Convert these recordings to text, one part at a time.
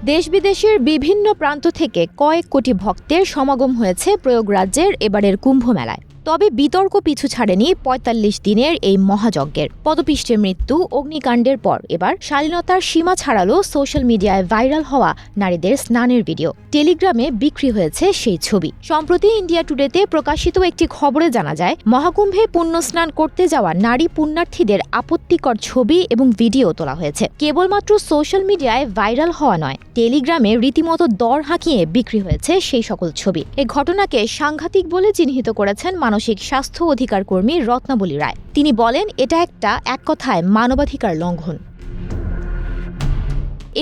দেশ বিদেশের বিভিন্ন প্রান্ত থেকে কয়েক কোটি ভক্তের সমাগম হয়েছে প্রয়াগরাজ্যের এবারের কুম্ভ মেলায়। তবে বিতর্ক পিছু ছাড়েনি ৪৫ দিনের এই মহাযজ্ঞের। পদপিষ্টের মৃত্যু, অগ্নিকাণ্ডের পর এবার শালীনতার সীমা ছাড়ালো সোশ্যাল মিডিয়ায় ভাইরাল হওয়া নারীদের স্নানের ভিডিও। টেলিগ্রামে বিক্রি হয়েছে সেই ছবি। সম্প্রতি ইন্ডিয়া টুডেতে প্রকাশিত একটি খবরে জানা যায়, মহাকুম্ভে পুণ্যস্নান করতে যাওয়া নারী পুণ্যার্থীদের আপত্তিকর ছবি এবং ভিডিও তোলা হয়েছে। কেবলমাত্র সোশ্যাল মিডিয়ায় ভাইরাল হওয়া নয়, টেলিগ্রামে রীতিমতো দর হাঁকিয়ে বিক্রি হয়েছে সেই সকল ছবি। এই ঘটনাকে সাংঘাতিক বলে চিহ্নিত করেছেন মানসিক স্বাস্থ্য অধিকার কর্মী রত্নাবলী রায়। তিনি বলেন, এটা এক কথায় মানবাধিকার লঙ্ঘন।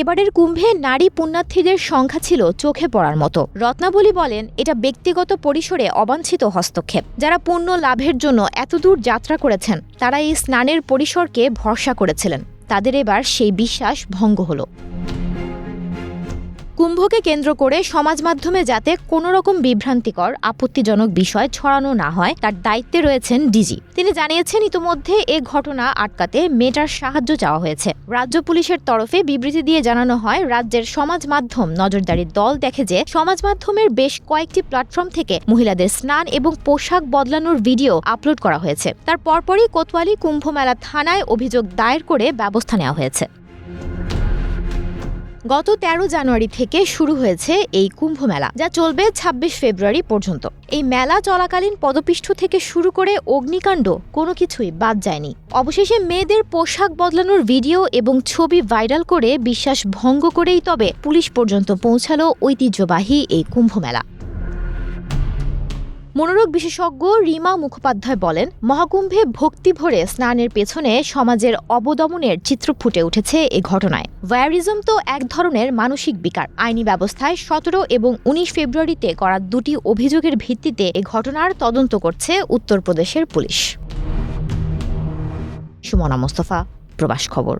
এবারের কুম্ভে নারী পুণ্যার্থীদের সংখ্যা ছিল চোখে পড়ার মতো। রত্নাবলী বলেন, এটা ব্যক্তিগত পরিসরে অবাঞ্ছিত হস্তক্ষেপ। যারা পুণ্য লাভের জন্য এতদূর যাত্রা করেছেন, তারা এই স্নানের পরিসরকে ভরসা করেছিলেন। তাদের এবার সেই বিশ্বাস ভঙ্গ হলো। কুম্ভকে কেন্দ্র করে সমাজ মাধ্যমে যাতে কোনো রকম বিভ্রান্তিকর, আপত্তিজনক বিষয় ছড়ানো না হয়, তার দায়িত্বে রয়েছেন ডিজি। তিনি জানিয়েছেন, ইতোমধ্যে এ ঘটনা আটকাতে মেটার সাহায্য চাওয়া হয়েছে। রাজ্য পুলিশের তরফে বিবৃতি দিয়ে জানানো হয়, রাজ্যের সমাজ মাধ্যম নজরদারির দল দেখে যে সমাজ মাধ্যমের বেশ কয়েকটি প্ল্যাটফর্ম থেকে মহিলাদের স্নান এবং পোশাক বদলানোর ভিডিও আপলোড করা হয়েছে। তার পরপরই কোতোয়ালি কুম্ভ মেলা থানায় অভিযোগ দায়ের করে ব্যবস্থা নেওয়া হয়েছে। গত ১৩ জানুয়ারি থেকে শুরু হয়েছে এই কুম্ভ মেলা, যা চলবে ২৬ ফেব্রুয়ারি পর্যন্ত। এই মেলা চলাকালীন পদপিষ্ঠ থেকে শুরু করে অগ্নিকাণ্ড কোনো কিছুই বাদ যায়নি। অবশেষে মেয়েদের পোশাক বদলানোর ভিডিও এবং ছবি ভাইরাল করে বিশ্বাস ভঙ্গ করেই তবে পুলিশ পর্যন্ত পৌঁছালো ঐতিহ্যবাহী এই কুম্ভ মেলা। মনোরোগ বিশেষজ্ঞ রিমা মুখোপাধ্যায় বলেন, মহাকুম্ভে ভক্তি ভরে স্নানের পেছনে সমাজের অবদমনের চিত্র ফুটে উঠেছে এ ঘটনায়। ভয়ারিজম তো এক ধরনের মানসিক বিকার। আইনি ব্যবস্থায় ১৭ এবং ১৯ ফেব্রুয়ারিতে করা দুটি অভিযোগের ভিত্তিতে এ ঘটনার তদন্ত করছে উত্তরপ্রদেশের পুলিশ। সুমনা মোস্তফা, প্রবাস খবর।